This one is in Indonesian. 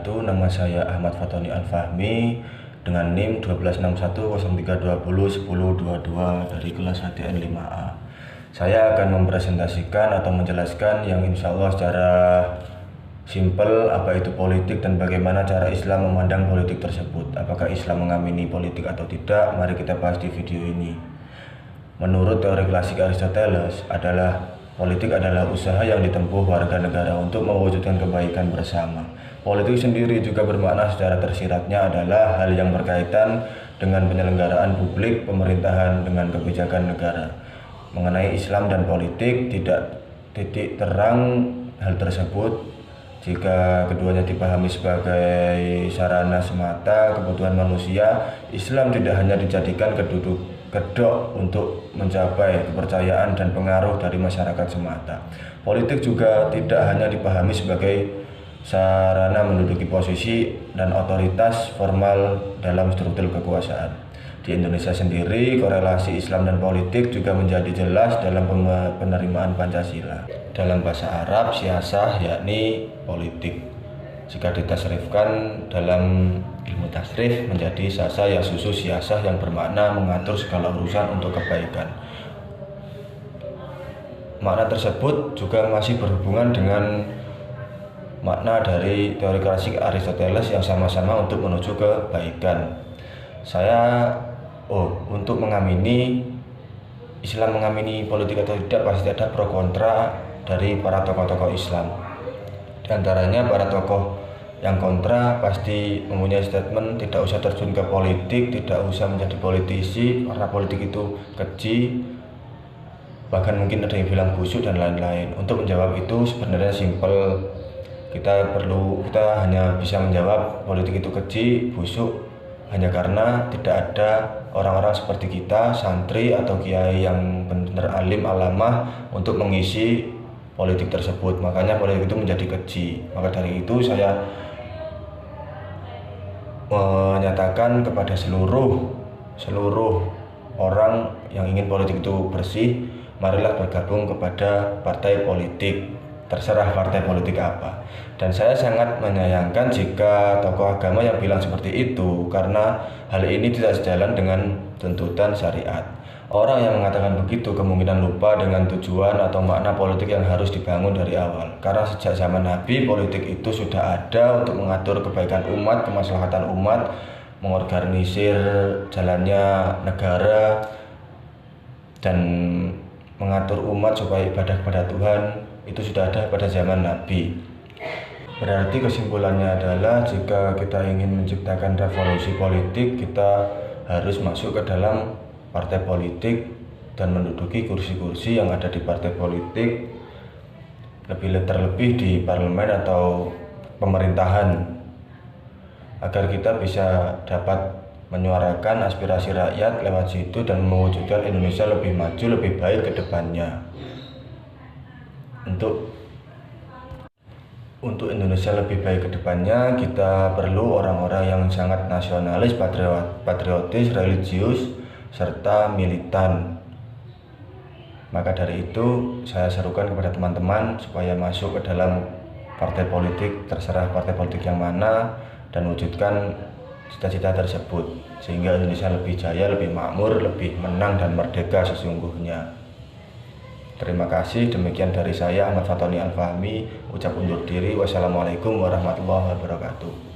wabarakatuh. Nama saya Ahmad Fatoni Al-Fahmi dengan NIM 12103201022 dari kelas HTN 5A. Saya akan mempresentasikan atau menjelaskan yang insya Allah secara simpel apa itu politik dan bagaimana cara Islam memandang politik tersebut. Apakah Islam mengamini politik atau tidak? Mari kita bahas di video ini. Menurut teori klasik Aristoteles politik adalah usaha yang ditempuh warga negara untuk mewujudkan kebaikan bersama. Politik sendiri juga bermakna secara tersiratnya adalah hal yang berkaitan dengan penyelenggaraan publik, pemerintahan dengan kebijakan negara. Mengenai Islam dan politik, tidak titik terang hal tersebut. Jika keduanya dipahami sebagai sarana semata kebutuhan manusia, Islam tidak hanya dijadikan kedok untuk mencapai kepercayaan dan pengaruh dari masyarakat semata. Politik juga tidak hanya dipahami sebagai sarana menduduki posisi dan otoritas formal dalam struktur kekuasaan. Di Indonesia sendiri, korelasi Islam dan politik juga menjadi jelas dalam penerimaan Pancasila. Dalam bahasa Arab, siasah yakni politik. Jika ditasrifkan dalam ilmu tasrif menjadi sasa ya susu siasah yang bermakna mengatur segala urusan untuk kebaikan. Makna tersebut juga masih berhubungan dengan makna dari teori klasik Aristoteles yang sama-sama untuk menuju kebaikan. Untuk mengamini Islam mengamini politik atau tidak pasti ada pro kontra dari para tokoh-tokoh Islam. Di antaranya para tokoh yang kontra pasti mempunyai statement tidak usah terjun ke politik, tidak usah menjadi politisi karena politik itu keji, bahkan mungkin ada yang bilang busuk dan lain-lain. Untuk menjawab itu sebenarnya simpel. Kita hanya bisa menjawab politik itu keji, busuk hanya karena tidak ada orang-orang seperti kita, santri atau kiai yang benar alim alamah untuk mengisi politik tersebut. Makanya politik itu menjadi keji. Maka dari itu saya menyatakan kepada seluruh orang yang ingin politik itu bersih, marilah bergabung kepada partai politik, terserah partai politik apa. Dan saya sangat menyayangkan jika tokoh agama yang bilang seperti itu, karena hal ini tidak sejalan dengan tuntutan syariat. Orang yang mengatakan begitu kemungkinan lupa dengan tujuan atau makna politik yang harus dibangun dari awal. Karena sejak zaman Nabi, politik itu sudah ada untuk mengatur kebaikan umat, kemaslahatan umat, mengorganisir jalannya negara, dan mengatur umat supaya ibadah kepada Tuhan. Itu sudah ada pada zaman Nabi. Berarti kesimpulannya adalah jika kita ingin menciptakan revolusi politik, kita harus masuk ke dalam partai politik dan menduduki kursi-kursi yang ada di partai politik, terlebih di parlemen atau pemerintahan, agar kita bisa dapat menyuarakan aspirasi rakyat lewat situ dan mewujudkan Indonesia lebih maju, lebih baik ke depannya. Untuk Indonesia lebih baik ke depannya, kita perlu orang-orang yang sangat nasionalis, patriotis, religius, serta militan. Maka dari itu saya serukan kepada teman-teman supaya masuk ke dalam partai politik, terserah partai politik yang mana, dan wujudkan cita-cita tersebut sehingga Indonesia lebih jaya, lebih makmur, lebih menang dan merdeka sesungguhnya. Terima kasih, demikian dari saya Ahmad Fatoni Al-Fahmi, ucap undur diri. Wassalamualaikum warahmatullahi wabarakatuh.